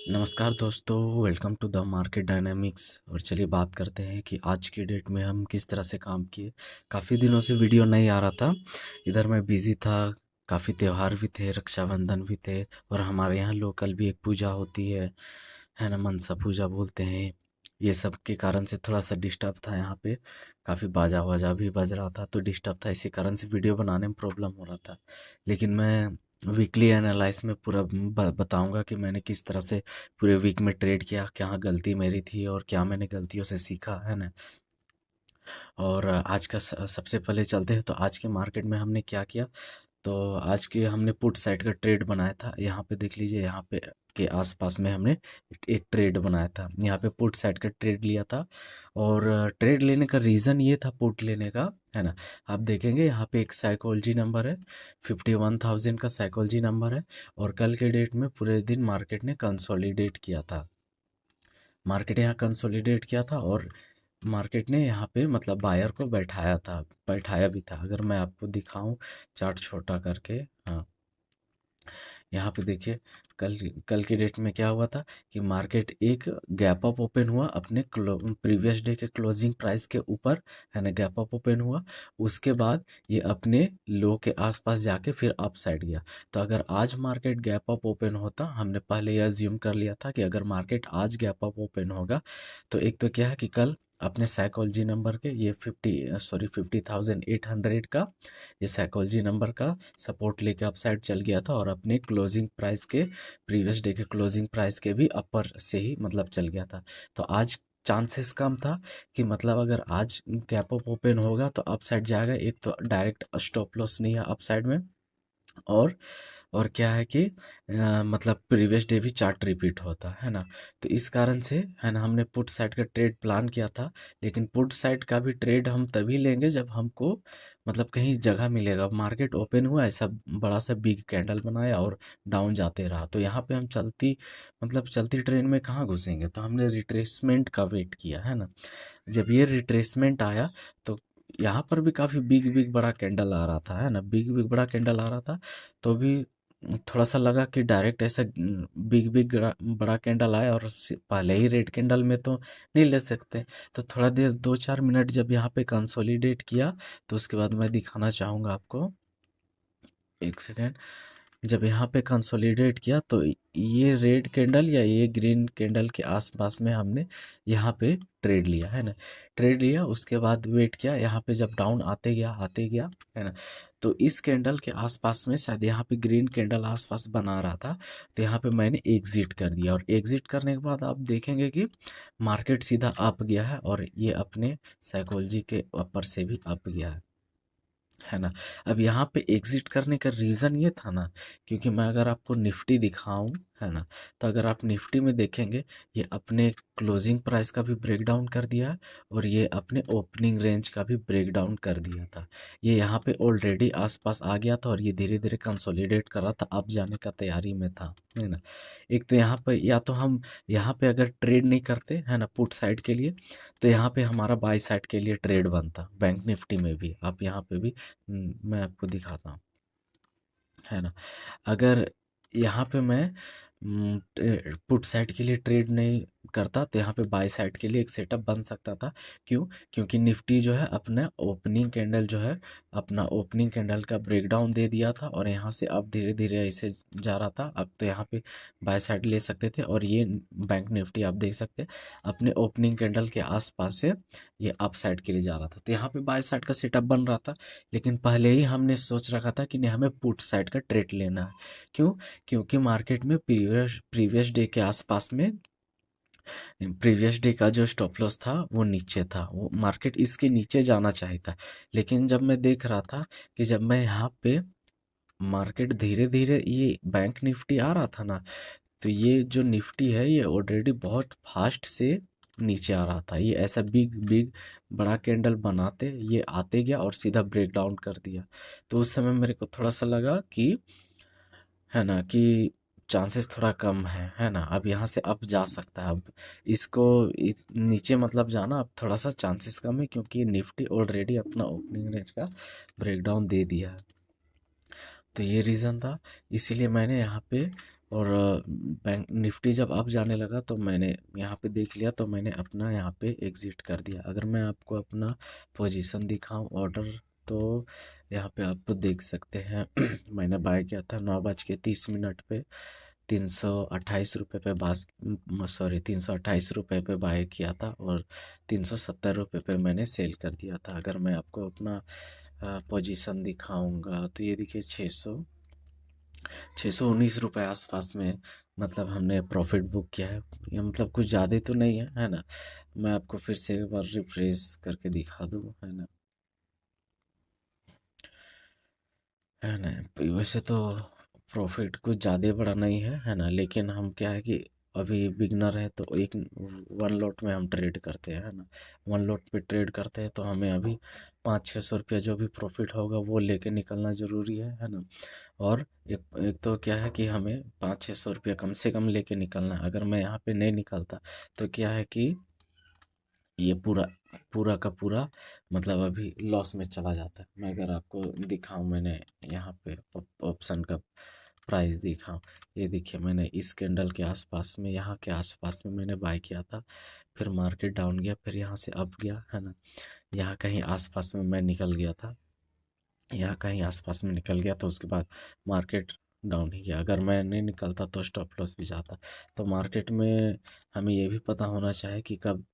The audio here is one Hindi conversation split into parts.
नमस्कार दोस्तों, welcome to the Market Dynamics. और चलिए बात करते हैं कि आज की डेट में हम किस तरह से काम किए। काफ़ी दिनों से वीडियो नहीं आ रहा था, इधर मैं बिज़ी था। काफ़ी त्यौहार भी थे, रक्षाबंधन भी थे, और हमारे यहाँ लोकल भी एक पूजा होती है ना, मनसा पूजा बोलते हैं। ये सब के कारण से थोड़ा सा डिस्टर्ब था यहाँ पे। काफ़ी बाजा वाजा भी बज रहा था तो डिस्टर्ब था, इसी कारण से वीडियो बनाने में प्रॉब्लम हो रहा था। लेकिन मैं वीकली एनालाइज में पूरा बताऊंगा कि मैंने किस तरह से पूरे वीक में ट्रेड किया, क्या गलती मेरी थी और क्या मैंने गलतियों से सीखा, है ना। और आज का सबसे पहले चलते हैं तो आज के मार्केट में हमने क्या किया। तो आज के हमने पुट साइड का ट्रेड बनाया था। यहाँ पे देख लीजिए, यहाँ पे के आसपास में हमने एक ट्रेड बनाया था। यहाँ पे पुट साइड का ट्रेड लिया था। और ट्रेड लेने का रीज़न ये था पुट लेने का, है ना। आप देखेंगे यहाँ पे एक साइकोलॉजी नंबर है, 51,000 का साइकोलॉजी नंबर है। और कल के डेट में पूरे दिन मार्केट ने कंसोलिडेट किया था। मार्केट यहाँ कंसोलिडेट किया था और मार्केट ने यहाँ पे मतलब बायर को बैठाया था, बैठाया भी था। अगर मैं आपको दिखाऊं चार्ट छोटा करके, हाँ, यहाँ पे देखिए, कल कल के डेट में क्या हुआ था कि मार्केट एक गैप अप ओपन हुआ अपने प्रीवियस डे के क्लोजिंग प्राइस के ऊपर, है ना। गैप अप ओपन हुआ, उसके बाद ये अपने लो के आसपास जाके फिर अप साइड गया। तो अगर आज मार्केट गैप अप ओपन होता, हमने पहले ये अज्यूम कर लिया था कि अगर मार्केट आज गैप अप ओपन होगा तो एक तो क्या है कि कल अपने साइकोलॉजी नंबर के ये 50,800 का ये साइकोलॉजी नंबर का सपोर्ट लेके अपसाइड चल गया था और अपने क्लोजिंग प्राइस के प्रीवियस डे के क्लोजिंग प्राइस के भी अपर से ही मतलब चल गया था। तो आज चांसेस कम था कि मतलब अगर आज गैप अप ओपन होगा तो अपसाइड जाएगा। एक तो डायरेक्ट स्टॉप लॉस नहीं है अपसाइड में, और और क्या है कि मतलब प्रीवियस डे भी चार्ट रिपीट होता है ना। तो इस कारण से, है ना, हमने पुट साइड का ट्रेड प्लान किया था। लेकिन पुट साइड का भी ट्रेड हम तभी लेंगे जब हमको मतलब कहीं जगह मिलेगा। मार्केट ओपन हुआ, ऐसा बड़ा सा बिग कैंडल बनाया और डाउन जाते रहा, तो यहाँ पे हम चलती मतलब चलती ट्रेन में कहाँ घुसेंगे। तो हमने रिट्रेसमेंट का वेट किया, है ना। जब ये रिट्रेसमेंट आया तो यहाँ पर भी काफ़ी बिग बिग बड़ा कैंडल आ रहा था, है ना। बिग बिग बड़ा कैंडल आ रहा था, तो भी थोड़ा सा लगा कि डायरेक्ट ऐसा बिग बिग बड़ा कैंडल आया और पहले ही रेड कैंडल में तो नहीं ले सकते। तो थोड़ा देर 2-4 मिनट जब यहाँ पे कंसोलिडेट किया, तो उसके बाद मैं दिखाना चाहूँगा आपको, एक सेकेंड। जब यहाँ पे कंसोलिडेट किया तो ये रेड कैंडल या ये ग्रीन कैंडल के आसपास में हमने यहाँ पे ट्रेड लिया, है ना। ट्रेड लिया, उसके बाद वेट किया। यहाँ पे जब डाउन आते गया, है ना, तो इस कैंडल के आसपास में शायद यहाँ पे ग्रीन कैंडल आसपास बना रहा था, तो यहाँ पे मैंने एग्जिट कर दिया। और एग्जिट करने के बाद आप देखेंगे कि मार्केट सीधा अप गया है और ये अपने साइकोलॉजी के ऊपर से भी अप गया है ना। अब यहाँ पे एग्जिट करने का रीज़न ये था ना, क्योंकि मैं अगर आपको निफ्टी दिखाऊं, है ना, तो अगर आप निफ्टी में देखेंगे, ये अपने क्लोजिंग प्राइस का भी ब्रेक डाउन कर दिया है और ये अपने ओपनिंग रेंज का भी ब्रेक डाउन कर दिया था। ये यहाँ पे ऑलरेडी आसपास आ गया था और ये धीरे धीरे कंसोलिडेट कर रहा था, अब जाने का तैयारी में था, है ना। एक तो यहाँ पे या तो हम यहाँ पे अगर ट्रेड नहीं करते, है ना, पुट साइड के लिए, तो यहाँ पे हमारा बाई साइड के लिए ट्रेड बनता बैंक निफ्टी में भी। आप यहाँ पे भी मैं आपको दिखाता हूँ, है ना। अगर यहाँ पे मैं पुट साइड के लिए ट्रेड नहीं करता तो यहाँ पे बाय साइड के लिए एक सेटअप बन सकता था। क्यों? क्योंकि निफ्टी जो है अपना ओपनिंग कैंडल जो है, अपना ओपनिंग कैंडल का ब्रेकडाउन दे दिया था और यहाँ से अब धीरे धीरे ऐसे जा रहा था। अब तो यहाँ पे बाय साइड ले सकते थे और ये बैंक निफ्टी आप देख सकते हैं अपने ओपनिंग कैंडल के आसपास से ये अप साइड के लिए जा रहा था, तो यहाँ पे बाय साइड का सेटअप बन रहा था। लेकिन पहले ही हमने सोच रखा था कि नहीं, हमें पुट साइड का ट्रेड लेना है। क्यों? क्योंकि मार्केट में प्रीवियस डे के आसपास में प्रीवियस डे का जो स्टॉप लॉस था वो नीचे था, वो मार्केट इसके नीचे जाना चाहिए था। लेकिन जब मैं देख रहा था कि जब मैं यहाँ पे मार्केट धीरे धीरे ये बैंक निफ्टी आ रहा था ना, तो ये जो निफ्टी है ये ऑलरेडी बहुत फास्ट से नीचे आ रहा था। ये ऐसा बिग बिग बड़ा कैंडल बनाते ये आते गया और सीधा ब्रेक डाउन कर दिया। तो उस समय मेरे को थोड़ा सा लगा कि, है ना, कि चांसेस थोड़ा कम है ना। अब यहाँ से अप जा सकता है। अब इसको नीचे मतलब जाना अब थोड़ा सा चांसेस कम है, क्योंकि निफ्टी ऑलरेडी अपना ओपनिंग रेंज का ब्रेकडाउन दे दिया है। तो ये रीज़न था, इसीलिए मैंने यहाँ पे और बैंक निफ्टी जब अप जाने लगा तो मैंने यहाँ पे देख लिया, तो मैंने अपना यहाँ पे एग्ज़िट कर दिया। अगर मैं आपको अपना पोजीशन दिखाऊं ऑर्डर, तो यहाँ पे आप देख सकते हैं मैंने बाय किया था 9:30 पे 328 रुपये पे बास सॉरी 328 रुपये पे बाय किया था, और 370 रुपये पे मैंने सेल कर दिया था। अगर मैं आपको अपना पोजीशन दिखाऊंगा तो ये देखिए 619 रुपये आसपास में मतलब हमने प्रॉफिट बुक किया है। ये मतलब कुछ ज़्यादा तो नहीं है, है ना। मैं आपको फिर से एक बार रिफ्रेश करके दिखा दूँ, है ना। वैसे तो प्रॉफिट कुछ ज़्यादा बड़ा नहीं है ना, लेकिन हम क्या है कि अभी बिगनर है तो एक वन लॉट में हम ट्रेड करते हैं, है ना। वन लॉट पे ट्रेड करते हैं तो हमें अभी 500-600 रुपया जो भी प्रॉफिट होगा वो लेके निकलना ज़रूरी है ना। और एक एक तो क्या है कि हमें 500-600 रुपया कम से कम लेके निकलना है। अगर मैं यहाँ पे नहीं निकलता तो क्या है कि ये पूरा पूरा का पूरा मतलब अभी लॉस में चला जाता है। मैं अगर आपको दिखाऊं, मैंने यहाँ पे ऑप्शन का प्राइस दिखाऊं, ये देखिए मैंने इस कैंडल के आसपास में, यहाँ के आसपास में मैंने बाय किया था। फिर मार्केट डाउन गया, फिर यहाँ से अप गया, है ना। यहाँ कहीं आसपास में मैं निकल गया था, यहाँ कहीं आसपास में निकल गया, तो उसके बाद मार्केट डाउन ही गया। अगर मैं नहीं निकलता तो स्टॉप लॉस भी जाता। तो मार्केट में हमें ये भी पता होना चाहिए कि कब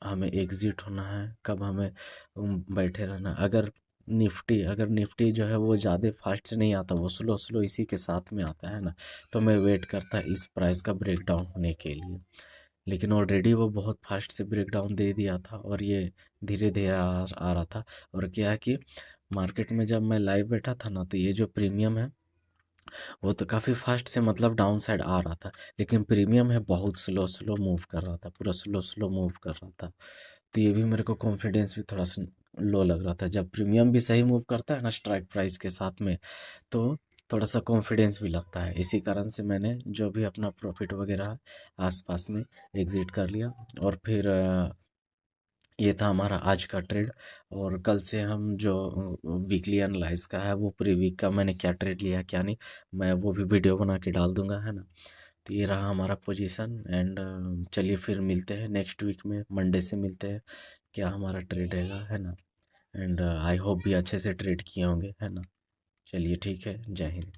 हमें एग्ज़िट होना है, कब हमें बैठे रहना है। अगर निफ्टी जो है वो ज़्यादा फास्ट से नहीं आता, वो स्लो स्लो इसी के साथ में आता है ना, तो मैं वेट करता इस प्राइस का ब्रेकडाउन होने के लिए। लेकिन ऑलरेडी वो बहुत फास्ट से ब्रेकडाउन दे दिया था, और ये धीरे धीरे आ रहा था। और क्या है कि मार्केट में जब मैं लाइव बैठा था ना, तो ये जो प्रीमियम है वो तो काफ़ी फास्ट से मतलब डाउन साइड आ रहा था, लेकिन प्रीमियम है बहुत स्लो स्लो मूव कर रहा था, पूरा स्लो स्लो मूव कर रहा था। तो ये भी मेरे को कॉन्फिडेंस भी थोड़ा सा लो लग रहा था। जब प्रीमियम भी सही मूव करता है ना स्ट्राइक प्राइस के साथ में, तो थोड़ा सा कॉन्फिडेंस भी लगता है। इसी कारण से मैंने जो भी अपना प्रॉफिट वगैरह आसपास में एग्जिट कर लिया। और फिर ये था हमारा आज का ट्रेड। और कल से हम जो वीकली एनालाइज का है, वो पूरी वीक का मैंने क्या ट्रेड लिया क्या नहीं, मैं वो भी वीडियो बना के डाल दूंगा, है ना। तो ये रहा हमारा पोजीशन। एंड चलिए फिर मिलते हैं नेक्स्ट वीक में, मंडे से मिलते हैं, क्या हमारा ट्रेड रहेगा, है ना। एंड आई होप भी अच्छे से ट्रेड किए होंगे, है ना। चलिए ठीक है, जय हिंद।